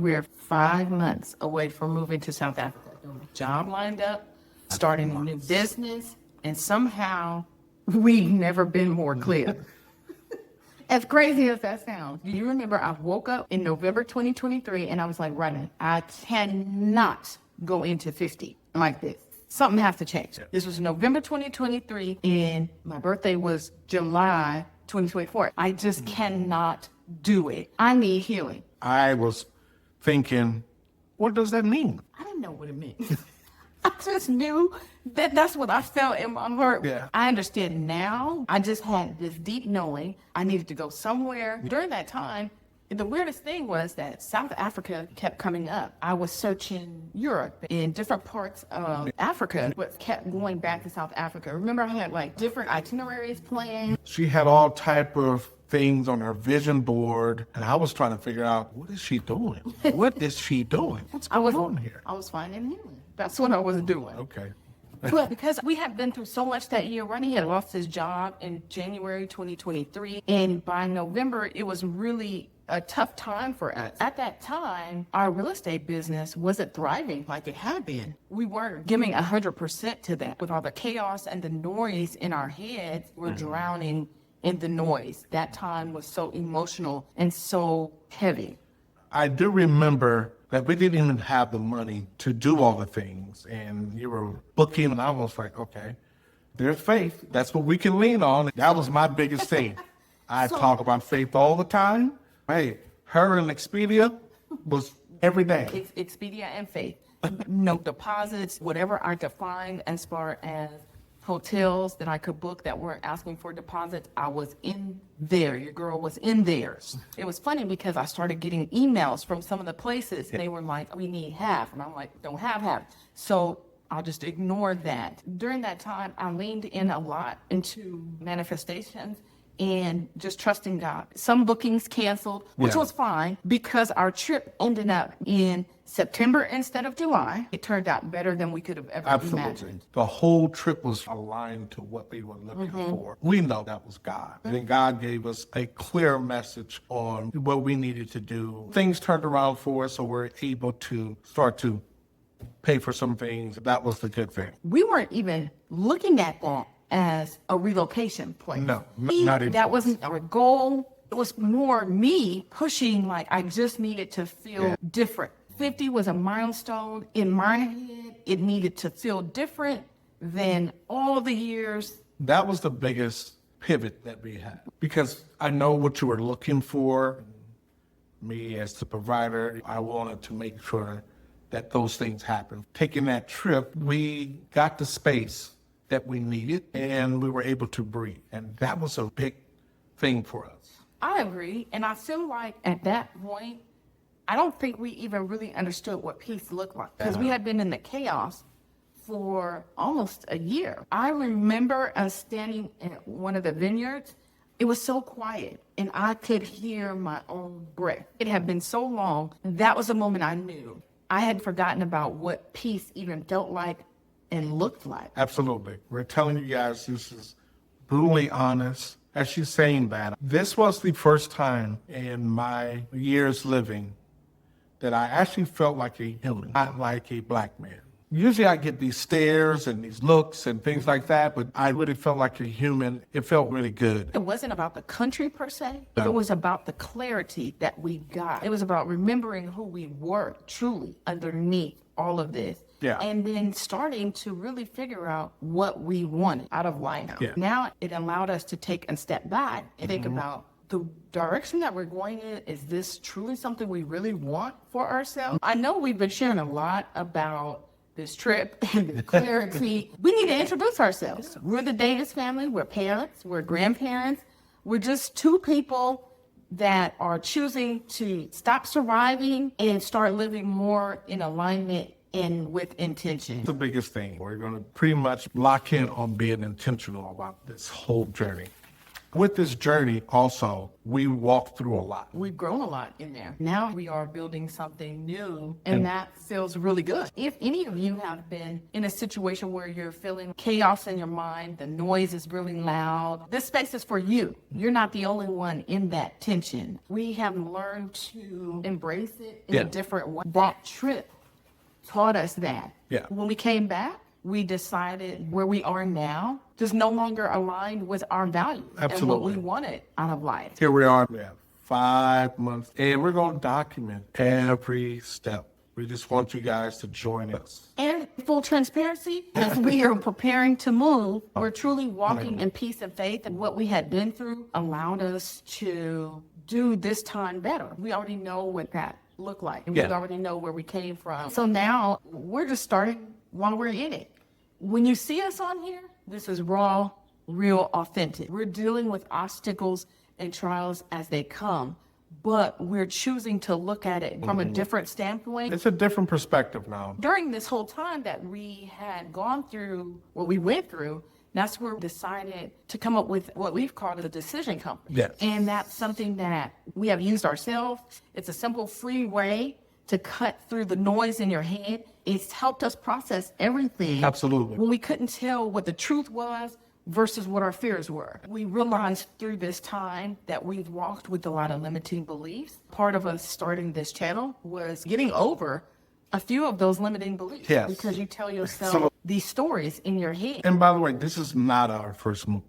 We're 5 months away from moving to South Africa. Job lined up, starting a new business, and somehow we've never been more clear. As crazy as that sounds, do you remember I woke up in November 2023 and I was like, Rodney, I cannot go into 50 like this. Something has to change. This was November 2023 and my birthday was July 2024. I just cannot do it. I need healing. I was thinking, what does that mean? I didn't know what it meant. I just knew that that's what I felt in my heart. Yeah. I understand now. I just had this deep knowing I needed to go somewhere. During that time, the weirdest thing was that South Africa kept coming up. I was searching Europe in different parts of Africa, but kept going back to South Africa. Remember, I had like different itineraries planned. She had all type of things on her vision board, and I was trying to figure out, what is she doing? What is she doing? What's going on here? I was finding healing. That's what I was doing. Okay. But because we had been through so much that year, Rodney had lost his job in January 2023. And by November, it was really a tough time for us. At that time, our real estate business wasn't thriving like it had been. We weren't giving 100% to that. With all the chaos and the noise in our heads, we're drowning in the noise. That time was so emotional and so heavy. I do remember that we didn't even have the money to do all the things. And you were booking, and I was like, okay, there's faith. That's what we can lean on. That was my biggest thing. I talk about faith all the time. Hey, her and Expedia was every day. Expedia and faith. No deposits, whatever I defined as far as hotels that I could book that weren't asking for deposits, I was in there. Your girl was in theirs. It was funny because I started getting emails from some of the places. They were like, we need half. And I'm like, don't have half. So I'll just ignore that. During that time, I leaned in a lot into manifestations and just trusting God. Some bookings canceled, which was fine because our trip ended up in September instead of July. It turned out better than we could have ever imagined. The whole trip was aligned to what we were looking for. We know that was God. And then God gave us a clear message on what we needed to do. Things turned around for us, so we're able to start to pay for some things. That was the good thing. We weren't even looking at that as a relocation place. No, not even. That wasn't our goal. It was more me pushing, like I just needed to feel different. 50 was a milestone in my head. It needed to feel different than all the years. That was the biggest pivot that we had, because I know what you were looking for. Me as the provider, I wanted to make sure that those things happen. Taking that trip, we got the space that we needed, and we were able to breathe. And that was a big thing for us. I agree. And I feel like at that point, I don't think we even really understood what peace looked like, because we had been in the chaos for almost a year. I remember us standing at one of the vineyards. It was so quiet, and I could hear my own breath. It had been so long. That was the moment I knew I had forgotten about what peace even felt like and looked like. Absolutely. We're telling you guys this is brutally honest. As she's saying that, this was the first time in my years living that I actually felt like a human, not like a black man. Usually I get these stares and these looks and things like that, but I really felt like a human. It felt really good. It wasn't about the country per se. No. It was about the clarity that we got. It was about remembering who we were truly underneath all of this. Yeah. And then starting to really figure out what we wanted out of life. Yeah. Now it allowed us to take a step back and think about the direction that we're going in. Is this truly something we really want for ourselves? I know we've been sharing a lot about this trip and the clarity. We need to introduce ourselves. We're the Davis family. We're parents. We're grandparents. We're just two people that are choosing to stop surviving and start living more in alignment and with intention. The biggest thing, we're going to pretty much lock in on being intentional about this whole journey. With this journey also, we walked through a lot. We've grown a lot in there. Now we are building something new, and that feels really good. If any of you have been in a situation where you're feeling chaos in your mind, the noise is really loud, this space is for you. You're not the only one in that tension. We have learned to embrace it in a different way. That trip taught us that. Yeah. When we came back, we decided where we are now just no longer aligned with our values and what we wanted out of life. Here we are. We have 5 months, and we're going to document every step. We just want you guys to join us. And full transparency, as we are preparing to move, we're truly walking in peace and faith, and what we had been through allowed us to do this time better. We already know what that looked like, and we already know where we came from. So now we're just starting while we're in it. When you see us on here, this is raw, real, authentic. We're dealing with obstacles and trials as they come, but we're choosing to look at it from a different standpoint. It's a different perspective now. During this whole time that we had gone through what we went through, that's where we decided to come up with what we've called a decision company. Yes. And that's something that we have used ourselves. It's a simple, free way to cut through the noise in your head. It's helped us process everything. Absolutely. When we couldn't tell what the truth was versus what our fears were. We realized through this time that we've walked with a lot of limiting beliefs. Part of us starting this channel was getting over a few of those limiting beliefs. Yes. Because you tell yourself these stories in your head. And by the way, this is not our first move.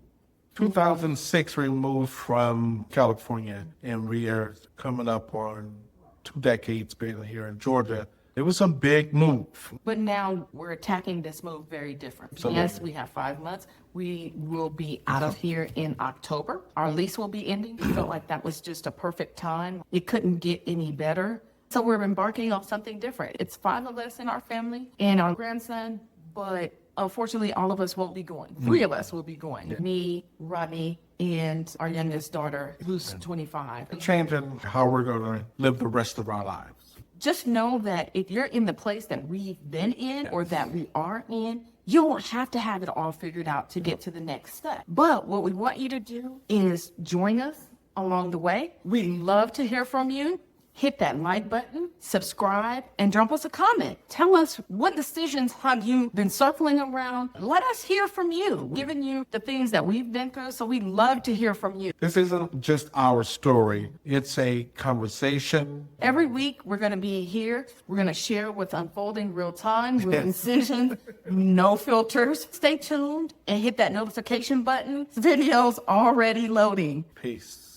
2006, we moved from California, and we are coming up on 2 decades being here in Georgia. It was a big move. But now we're attacking this move very different. Absolutely. Yes, we have 5 months. We will be out of here in October. Our lease will be ending. We felt like that was just a perfect time. It couldn't get any better. So we're embarking on something different. It's 5 of us in our family and our grandson, but unfortunately, all of us won't be going. 3 of us will be going. Yeah. Me, Rodney, and our youngest daughter, who's 25. Changing how we're going to live the rest of our lives. Just know that if you're in the place that we've been in or that we are in, you don't have to have it all figured out to get to the next step. But what we want you to do is join us along the way. We'd love to hear from you. Hit that like button, subscribe, and drop us a comment. Tell us what decisions have you been circling around. Let us hear from you, giving you the things that we've been through. So we'd love to hear from you. This isn't just our story. It's a conversation. Every week, we're going to be here. We're going to share what's unfolding real time, with incision, no filters. Stay tuned and hit that notification button. Videos already loading. Peace.